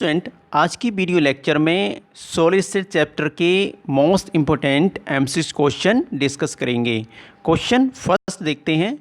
Student, आज की video lecture में सॉलिड स्टेट चैप्टर के most important MCQ question discuss करेंगे। क्वेश्चन फर्स्ट देखते हैं।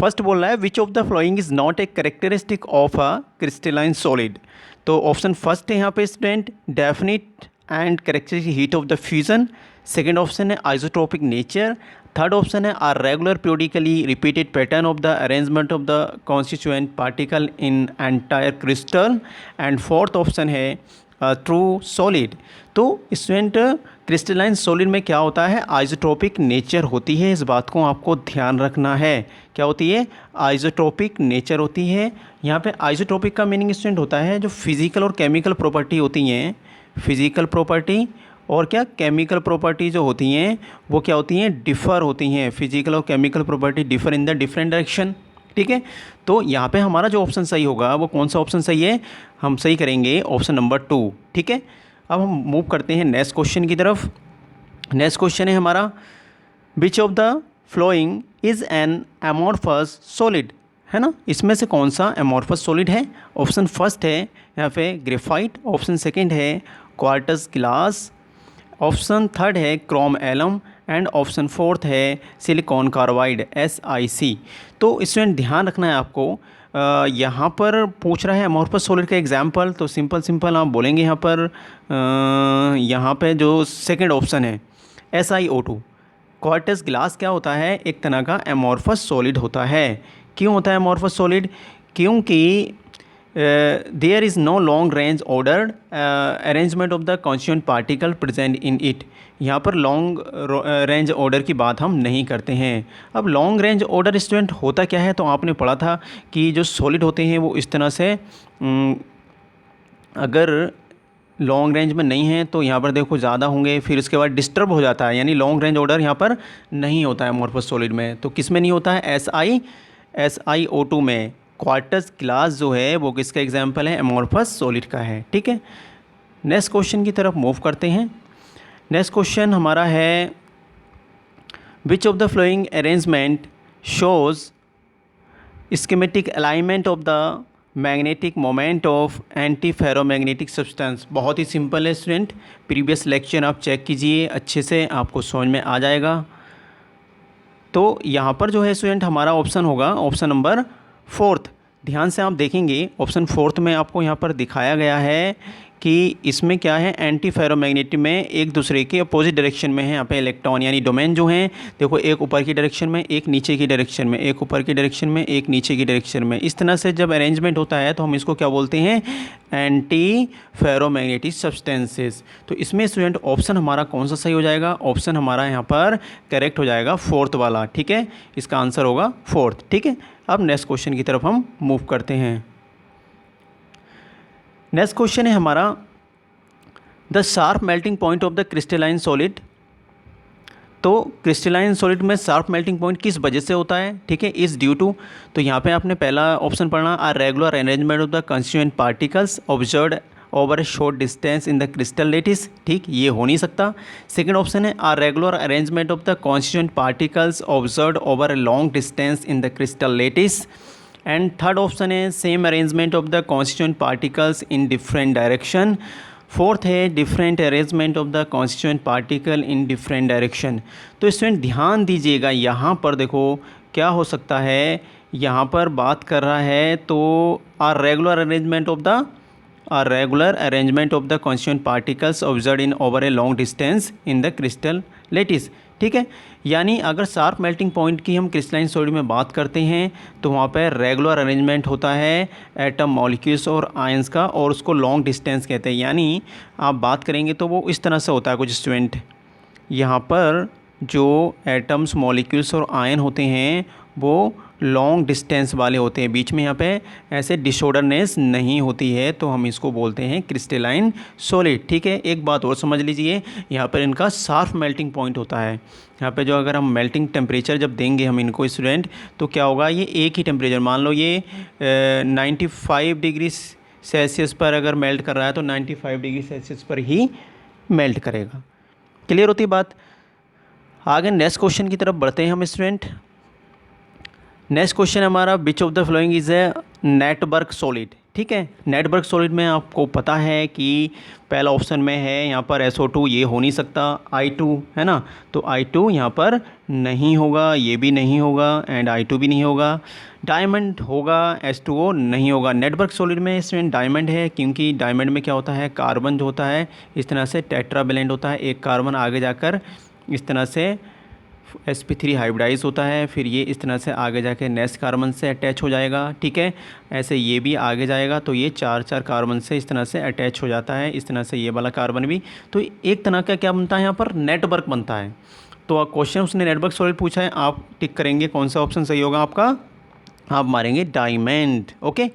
फर्स्ट बोल रहा है which of the following is not a characteristic of a crystalline solid. तो ऑप्शन फर्स्ट है यहाँ पे student definite and characteristic heat of the fusion. Second option है आइसोट्रोपिक नेचर। थर्ड ऑप्शन है are regular periodically repeated pattern of the arrangement of the constituent particle in entire crystal. And fourth option है true solid. तो student crystalline solid में क्या होता है, isotropic nature होती है। इस बात को आपको ध्यान रखना है। क्या होती है? आइसोट्रोपिक नेचर होती है। यहाँ पे आइसोट्रोपिक का मीनिंग स्टूडेंट होता है जो फिजिकल और केमिकल प्रॉपर्टी होती हैं, फिजिकल प्रॉपर्टी और क्या केमिकल प्रॉपर्टी जो होती हैं वो क्या होती हैं, डिफ़र होती हैं। फिजिकल और chemical property differ in the different direction. ठीक है, तो यहाँ पे हमारा जो ऑप्शन सही होगा वो कौन सा ऑप्शन सही है, हम सही करेंगे ऑप्शन नंबर 2। ठीक है, अब हम मूव करते हैं नेक्स्ट क्वेश्चन की तरफ। नेक्स्ट क्वेश्चन है हमारा which of the following is an amorphous solid, है ना। इसमें से कौन सा एमोर्फस सॉलिड है? ऑप्शन फर्स्ट है यहाँ पे ग्रेफाइट, ऑप्शन सेकेंड है क्वार्टज ग्लास, ऑप्शन थर्ड है chrome alum and option fourth है सिलिकॉन कार्बाइड SiC। तो स्टूडेंट ध्यान रखना है आपको, यहाँ पर पूछ रहा है अमोर्फस सॉलिड का एग्जांपल। तो सिंपल आप बोलेंगे यहाँ पे जो सेकंड ऑप्शन है SiO2। क्वार्टज ग्लास क्या होता है, एक तरह का अमोर्फस सॉलिड होता है। क्यों होता है अमोर्फस सॉलिड? क्योंकि there is no long range order arrangement of the constituent particle present in it. यहाँ पर लॉन्ग रेंज ऑर्डर की बात हम नहीं करते हैं। अब लॉन्ग रेंज ऑर्डर स्टूडेंट होता क्या है, तो आपने पढ़ा था कि जो सॉलिड होते हैं वो इस तरह से अगर लॉन्ग रेंज में नहीं है तो यहाँ पर देखो ज़्यादा होंगे, फिर उसके बाद डिस्टर्ब हो जाता है, यानी लॉन्ग रेंज ऑर्डर यहाँ पर नहीं होता है अमोर्फस सॉलिड में। तो किस में नहीं होता है? SiO2 में। क्वार्टज ग्लास जो है वो किसका एग्जाम्पल है? अमोर्फस सॉलिड का है। ठीक है, नेक्स्ट क्वेश्चन की तरफ मूव करते हैं। नेक्स्ट क्वेश्चन हमारा है which of the flowing arrangement shows schematic alignment of the magnetic moment of anti ferromagnetic substance. बहुत ही सिंपल है स्टूडेंट, प्रीवियस लेक्चर आप चेक कीजिए, अच्छे से आपको समझ में आ जाएगा। तो यहाँ पर जो है स्टूडेंट हमारा ऑप्शन होगा ऑप्शन नंबर 4। ध्यान से आप देखेंगे ऑप्शन 4 में आपको यहाँ पर दिखाया गया है कि इसमें क्या है, एंटी फेरोमैग्नेटिक में एक दूसरे के अपोजिट डायरेक्शन में है। यहाँ पे इलेक्ट्रॉन यानी डोमेन जो हैं देखो, एक ऊपर की डायरेक्शन में, एक नीचे की डायरेक्शन में, एक ऊपर की डायरेक्शन में, एक नीचे की डायरेक्शन में। इस तरह से जब अरेंजमेंट होता है तो हम इसको क्या बोलते हैं, एंटी फेरोमैग्नेटिक सब्सटेंसेस। तो इसमें स्टूडेंट ऑप्शन हमारा कौन सा सही हो जाएगा? ऑप्शन हमारा यहाँ पर करेक्ट हो जाएगा 4th वाला। ठीक है, इसका आंसर होगा 4th। ठीक है, अब नेक्स्ट क्वेश्चन की तरफ हम मूव करते हैं। नेक्स्ट क्वेश्चन है हमारा the sharp melting point of the crystalline solid. तो क्रिस्टलाइन सॉलिड में शार्प मेल्टिंग पॉइंट किस वजह से होता है? ठीक है, इज़ ड्यू टू। तो यहाँ पे आपने पहला ऑप्शन पढ़ना are regular arrangement of the constituent particles observed over a short distance in the crystal lattice. ठीक, ये हो नहीं सकता। सेकंड ऑप्शन है are regular arrangement of the constituent particles observed over a long distance in the crystal lattice. And third option है same arrangement of the constituent particles in different direction. Fourth है different arrangement of the constituent particle in different direction. तो student ध्यान दीजिएगा, यहाँ पर देखो क्या हो सकता है, यहाँ पर बात कर रहा है तो are regular arrangement of the constituent particles observed in over a long distance in the crystal lattice. ठीक है, यानी अगर शार्प मेल्टिंग पॉइंट की हम क्रिस्टलाइन सॉलिड में बात करते हैं तो वहाँ पर रेगुलर अरेंजमेंट होता है एटम मॉलिक्यूल्स और आयंस का, और उसको लॉन्ग डिस्टेंस कहते हैं। यानी आप बात करेंगे तो वो इस तरह से होता है कुछ स्टूडेंट, यहाँ पर जो एटम्स मॉलिक्यूल्स और आयन होते हैं वो लॉन्ग डिस्टेंस वाले होते हैं, बीच में यहाँ पे ऐसे डिसऑर्डरनेस नहीं होती है, तो हम इसको बोलते हैं क्रिस्टलाइन सॉलिड। ठीक है, एक बात और समझ लीजिए, यहाँ पर इनका शार्प मेल्टिंग पॉइंट होता है। यहाँ पे जो अगर हम मेल्टिंग टेम्परेचर जब देंगे हम इनको स्टूडेंट, तो क्या होगा, ये एक ही टेम्परेचर, मान लो ये 95 डिग्री सेल्सियस पर अगर मेल्ट कर रहा है तो 95 डिग्री सेल्सियस पर ही मेल्ट करेगा। क्लियर होती बात? आगे नेक्स्ट क्वेश्चन की तरफ बढ़ते हैं हम स्टूडेंट। नेक्स्ट क्वेश्चन हमारा which of the following is a network solid. ठीक है। नेटवर्क सॉलिड में आपको पता है कि पहला ऑप्शन में है यहाँ पर SO2, ये हो नहीं सकता, I2 है ना, तो I2 यहाँ पर नहीं होगा, ये भी नहीं होगा एंड I2 भी नहीं होगा। डायमंड होगा, H2O नहीं होगा। नेटवर्क सॉलिड में इसमें डायमंड है, क्योंकि डायमंड में क्या होता है, कार्बन जो होता है इस तरह से टेट्रावेलेंट होता है, एक कार्बन आगे जाकर इस तरह से sp3 हाइब्रिडाइज होता है, फिर ये इस तरह से आगे जाके नेक्स्ट कार्बन से अटैच हो जाएगा। ठीक है, ऐसे ये भी आगे जाएगा तो ये 4 कार्बन से इस तरह से अटैच हो जाता है, इस तरह से ये वाला कार्बन भी। तो एक तरह का क्या बनता है, यहाँ पर नेटवर्क बनता है। तो क्वेश्चन उसने नेटवर्क सॉलिड पूछा है, आप टिक करेंगे कौन सा ऑप्शन सही होगा आपका, आप मारेंगे डायमंड। ओके,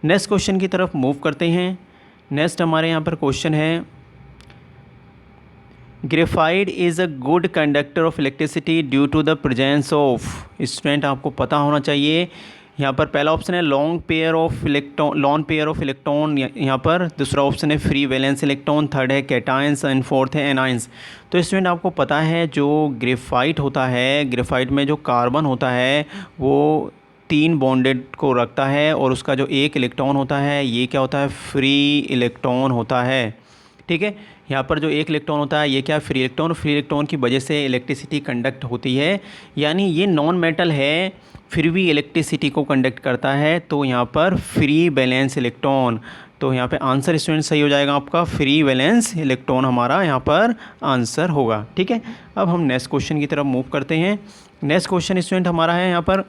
नेक्स्ट क्वेश्चन की तरफ मूव करते हैं। नेक्स्ट हमारे यहाँ पर क्वेश्चन है, graphite is a good conductor of electricity due to the presence of. Student आपको पता होना चाहिए, यहाँ पर पहला ऑप्शन है लॉन्ग पेयर ऑफ इलेक्ट्रॉन, यहाँ पर दूसरा ऑप्शन है फ्री वैलेंस इलेक्ट्रॉन, थर्ड है कैटायंस एंड फोर्थ है एनायंस। तो स्टूडेंट आपको पता है जो ग्रेफाइट होता है, ग्रेफाइट में जो कार्बन होता है वो 3 बॉन्डेड को रखता है और उसका जो एक इलेक्ट्रॉन होता है ये क्या होता है, फ्री इलेक्ट्रॉन होता है। ठीक है, यहाँ पर जो एक इलेक्ट्रॉन होता है ये क्या, फ्री इलेक्ट्रॉन की वजह से इलेक्ट्रिसिटी कंडक्ट होती है, यानी ये नॉन मेटल है फिर भी इलेक्ट्रिसिटी को कंडक्ट करता है, तो यहाँ पर फ्री वैलेंस इलेक्ट्रॉन। तो यहाँ पे आंसर स्टूडेंट सही हो जाएगा आपका, फ्री वैलेंस इलेक्ट्रॉन हमारा यहाँ पर आंसर होगा। ठीक है, अब हम नेक्स्ट क्वेश्चन की तरफ मूव करते हैं। नेक्स्ट क्वेश्चन स्टूडेंट हमारा है यहाँ पर,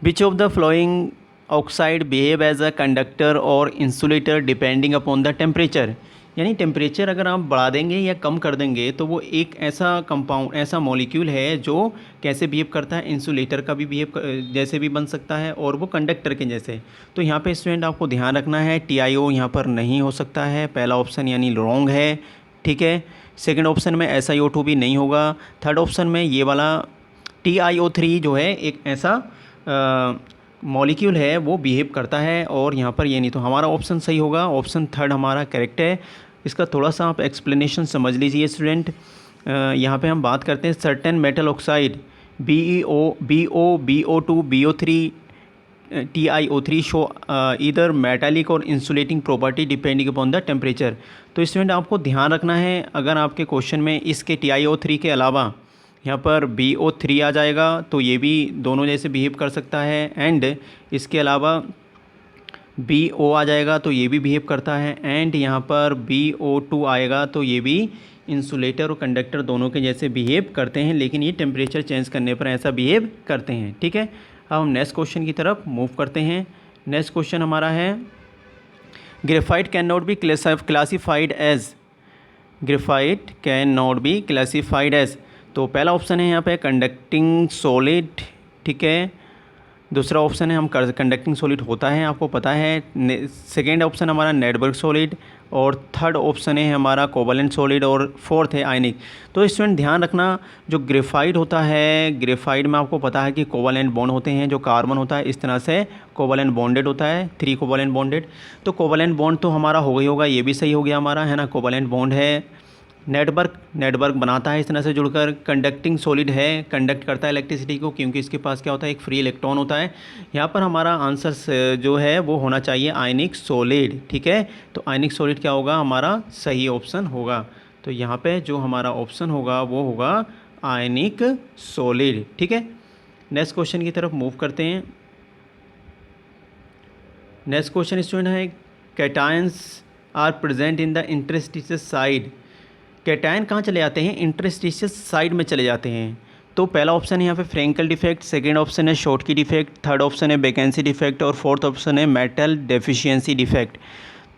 which of the following oxide behave as a conductor और insulator depending upon the temperature. यानी टेम्परेचर अगर आप बढ़ा देंगे या कम कर देंगे तो वो एक ऐसा कंपाउंड, ऐसा मॉलिक्यूल है जो कैसे बिहेव करता है, इंसुलेटर का भी बिहेव जैसे भी बन सकता है और वो कंडक्टर के जैसे। तो यहाँ पे स्टूडेंट आपको ध्यान रखना है, TiO यहाँ पर नहीं हो सकता है, पहला ऑप्शन यानी रॉन्ग है। ठीक है, सेकेंड ऑप्शन में SiO2 भी नहीं होगा, थर्ड ऑप्शन में ये वाला TiO3 जो है एक ऐसा मॉलिक्यूल है वो बिहेव करता है, और यहाँ पर ये नहीं। तो हमारा ऑप्शन सही होगा, ऑप्शन थर्ड हमारा करेक्ट है। इसका थोड़ा सा आप एक्सप्लेनेशन समझ लीजिए स्टूडेंट। यहाँ पे हम बात करते हैं certain metal oxide BO2 BO3 TiO3 show इधर मेटालिक और insulating property depending upon the temperature. तो स्टूडेंट आपको ध्यान रखना है, अगर आपके क्वेश्चन में इसके TiO3 के अलावा यहाँ पर BO3 आ जाएगा तो ये भी दोनों जैसे बिहेव कर सकता है, एंड इसके अलावा BO आ जाएगा तो ये भी बिहेव करता है, एंड यहाँ पर BO2 आएगा तो ये भी इंसुलेटर और कंडक्टर दोनों के जैसे बिहेव करते हैं, लेकिन ये टेम्परेचर चेंज करने पर ऐसा बिहेव करते हैं। ठीक है, अब हम नेक्स्ट क्वेश्चन की तरफ मूव करते हैं। नेक्स्ट क्वेश्चन हमारा है, graphite can not be classified as, graphite can not be classified as. तो पहला ऑप्शन है यहाँ पे कंडक्टिंग सॉलिड। ठीक है, दूसरा ऑप्शन है हम कंडक्टिंग सॉलिड होता है, आपको पता है। सेकेंड ऑप्शन हमारा नेटवर्क सॉलिड, और थर्ड ऑप्शन है हमारा कोवलेंट सॉलिड, और फोर्थ है आयनिक। तो स्टूडेंट ध्यान रखना, जो ग्रेफाइट होता है, ग्रेफाइट में आपको पता है कि कोवलेंट बॉन्ड होते हैं, जो कार्बन होता है इस तरह से कोवलेंट बॉन्डेड होता है, 3 कोवलेंट बॉन्डेड। तो कोवलेंट बॉन्ड तो हमारा हो गई होगा, ये भी सही हो गया हमारा, है ना, कोवलेंट बॉन्ड है। नेटवर्क बनाता है इस तरह से जुड़कर। कंडक्टिंग सॉलिड है, कंडक्ट करता है इलेक्ट्रिसिटी को, क्योंकि इसके पास क्या होता है, एक फ्री इलेक्ट्रॉन होता है। यहाँ पर हमारा आंसर जो है वो होना चाहिए आयनिक सॉलिड। ठीक है, तो आयनिक सॉलिड क्या होगा, हमारा सही ऑप्शन होगा। तो यहाँ पे जो हमारा ऑप्शन होगा वो होगा आयनिक सॉलिड। ठीक है, नेक्स्ट क्वेश्चन की तरफ मूव करते हैं। नेक्स्ट क्वेश्चन स्टूडेंट है, cations are present in the interstitial site. Cation कहाँ चले जाते हैं, इंटरस्टिशियस साइड में चले जाते हैं। तो पहला ऑप्शन है यहाँ पे फ्रेंकल डिफेक्ट, सेकंड ऑप्शन है शॉर्टकी डिफेक्ट, थर्ड ऑप्शन है वैकेंसी डिफेक्ट, और फोर्थ ऑप्शन है मेटल डेफिशिएंसी डिफेक्ट।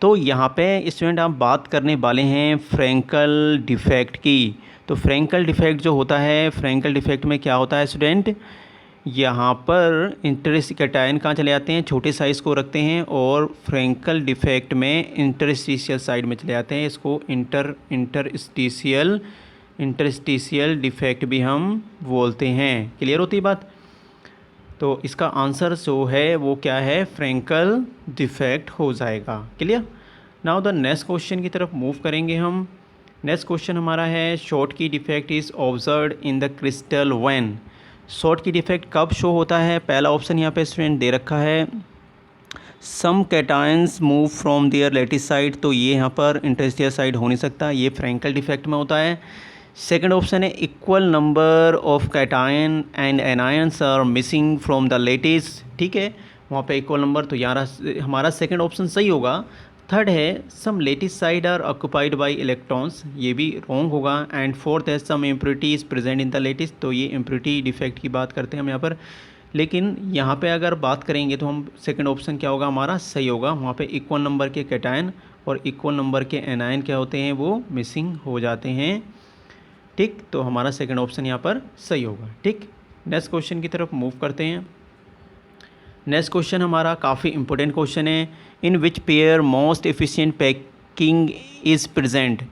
तो यहाँ पे स्टूडेंट आप बात करने वाले हैं फ्रेंकल डिफेक्ट की। तो फ्रेंकल डिफेक्ट जो होता है, फ्रेंकल डिफेक्ट में क्या होता है स्टूडेंट, यहाँ पर कैटायन कहाँ चले जाते हैं, छोटे साइज़ को रखते हैं, और फ्रेंकल डिफेक्ट में इंटरस्टिशियल साइड में चले जाते हैं। इसको इंटरस्टिशियल डिफेक्ट भी हम बोलते हैं। क्लियर होती है बात। तो इसका आंसर जो है वो क्या है, फ्रेंकल डिफेक्ट हो जाएगा। Clear. Now the next question की तरफ मूव करेंगे हम। नेक्स्ट क्वेश्चन हमारा है, शॉर्ट की defect is observed in the crystal when. Short की डिफेक्ट कब शो होता है, पहला ऑप्शन यहाँ पे स्टूडेंट दे रखा है some cations move from their lattice site, तो ये यहाँ पर इंटरस्टियर साइड हो नहीं सकता, ये फ्रैंकल डिफेक्ट में होता है। सेकंड ऑप्शन है equal number of cation and anions are missing from the lattice, ठीक है, वहाँ पे इक्वल नंबर, तो यार हमारा सेकंड ऑप्शन सही होगा। थर्ड है some lattice site are occupied by electrons, ये भी रॉन्ग होगा। एंड फोर्थ है some impurity is present in the lattice, तो ये इम्प्योरिटी डिफेक्ट की बात करते हैं हम यहाँ पर। लेकिन यहाँ पे अगर बात करेंगे तो हम सेकंड ऑप्शन क्या होगा हमारा सही होगा, वहाँ पे इक्वल नंबर के कैटायन और इक्वल नंबर के एनायन क्या होते हैं वो मिसिंग हो जाते हैं, ठीक, तो हमारा सेकंड ऑप्शन यहाँ पर सही होगा, ठीक। नेक्स्ट क्वेश्चन की तरफ मूव करते हैं। नेक्स्ट क्वेश्चन हमारा काफ़ी इंपॉर्टेंट क्वेश्चन है, in which pair most efficient packing is present.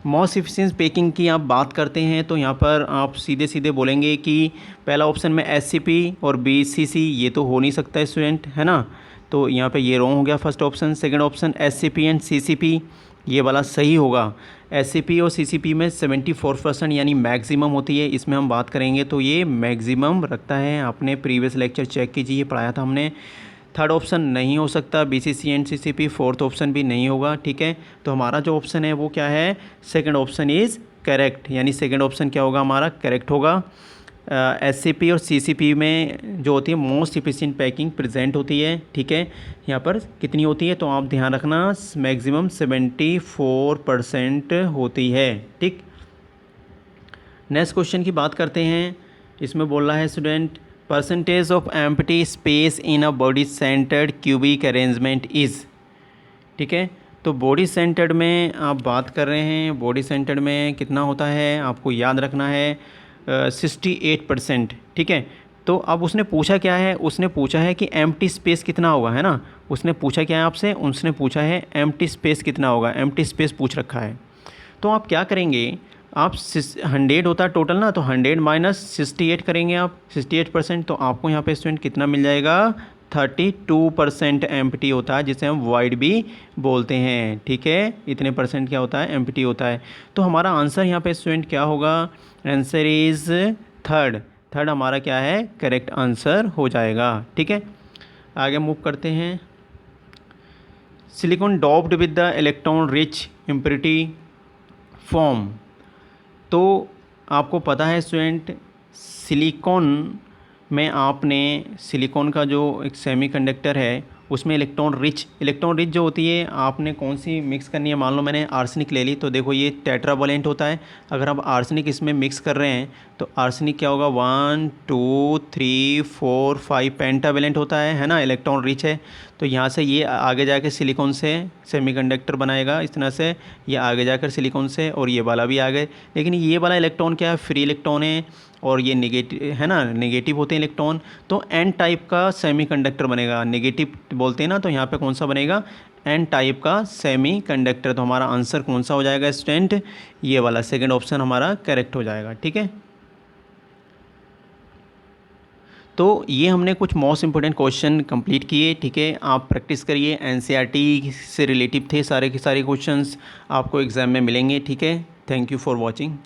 Most efficient packing की आप बात करते हैं तो यहाँ पर आप सीधे सीधे बोलेंगे कि पहला ऑप्शन में SCP और BCC, ये तो हो नहीं सकता है स्टूडेंट, है ना, तो यहाँ पे ये रॉन्ग हो गया first option. Second option SCP and CCP, ये वाला सही होगा। SCP और CCP में 74% यानी मैक्सिमम होती है, इसमें हम बात करेंगे तो ये मैक्सिमम रखता है, आपने प्रीवियस लेक्चर चेक कीजिए, पढ़ाया था हमने। थर्ड ऑप्शन नहीं हो सकता BCC and CCP, fourth option भी नहीं होगा, ठीक है, तो हमारा जो ऑप्शन है वो क्या है, सेकंड ऑप्शन इज़ करेक्ट, यानी सेकंड ऑप्शन क्या होगा हमारा करेक्ट होगा। SCP और CCP में जो होती है मोस्ट एफिशिएंट पैकिंग प्रेजेंट होती है, ठीक है, यहाँ पर कितनी होती है तो आप ध्यान रखना मैक्सिमम 74% होती है, ठीक। नेक्स्ट क्वेश्चन की बात करते हैं, इसमें बोल रहा है student percentage of empty space in a body centred cubic arrangement is, ठीक है, तो बॉडी सेंटर्ड में आप बात कर रहे हैं, बॉडी सेंटर्ड में कितना होता है आपको याद रखना है 68%, ठीक है। तो अब उसने पूछा क्या है, उसने पूछा है कि एम्प्टी स्पेस कितना होगा, है ना, उसने पूछा क्या है आपसे, उसने पूछा है एम्प्टी स्पेस कितना होगा, एम्प्टी स्पेस पूछ रखा है। तो आप क्या करेंगे, आप 100 होता है टोटल ना, तो 100 माइनस 68 करेंगे आप 68%, तो आपको यहाँ पे स्टूडेंट कितना मिल जाएगा 32% एम्प्टी होता है, जिसे हम वाइड भी बोलते हैं, ठीक है, इतने परसेंट क्या होता है एम्प्टी होता है। तो हमारा आंसर यहाँ पे स्टूडेंट क्या होगा, आंसर इज़ थर्ड, थर्ड हमारा क्या है करेक्ट आंसर हो जाएगा, ठीक है। आगे मूव करते हैं। Silicon doped with the electron rich impurity form, तो आपको पता है स्टूडेंट सिलिकॉन में आपने सिलिकॉन का जो एक सेमीकंडक्टर है उसमें इलेक्ट्रॉन रिच जो होती है आपने कौन सी मिक्स करनी है, मान लो मैंने आर्सेनिक ले ली, तो देखो ये टेट्रावैलेंट होता है, अगर आप आर्सेनिक इसमें मिक्स कर रहे हैं तो आर्सेनिक क्या होगा 1 2 3 4 5 पेंटावैलेंट होता है ना, इलेक्ट्रॉन रिच है। तो यहाँ से ये आगे जाकर सिलिकॉन से सेमीकंडक्टर बनाएगा इस तरह से, ये आगे जाकर सिलिकॉन से, और ये वाला भी आ गए, लेकिन ये वाला इलेक्ट्रॉन क्या है फ्री इलेक्ट्रॉन है और ये नेगेटिव है ना, नेगेटिव होते हैं इलेक्ट्रॉन, तो एन टाइप का सेमीकंडक्टर बनेगा, नेगेटिव बोलते हैं ना, तो यहाँ पे कौन सा बनेगा एन टाइप का सेमीकंडक्टर। तो हमारा आंसर कौन सा हो जाएगा स्टूडेंट, ये वाला सेकंड ऑप्शन हमारा करेक्ट हो जाएगा, ठीक है। तो ये हमने कुछ मोस्ट इंपॉर्टेंट क्वेश्चन कंप्लीट किए, ठीक है, आप प्रैक्टिस करिए, NCERT से रिलेटिव थे सारे के सारे क्वेश्चंस आपको एग्ज़ाम में मिलेंगे, ठीक है। Thank you for watching.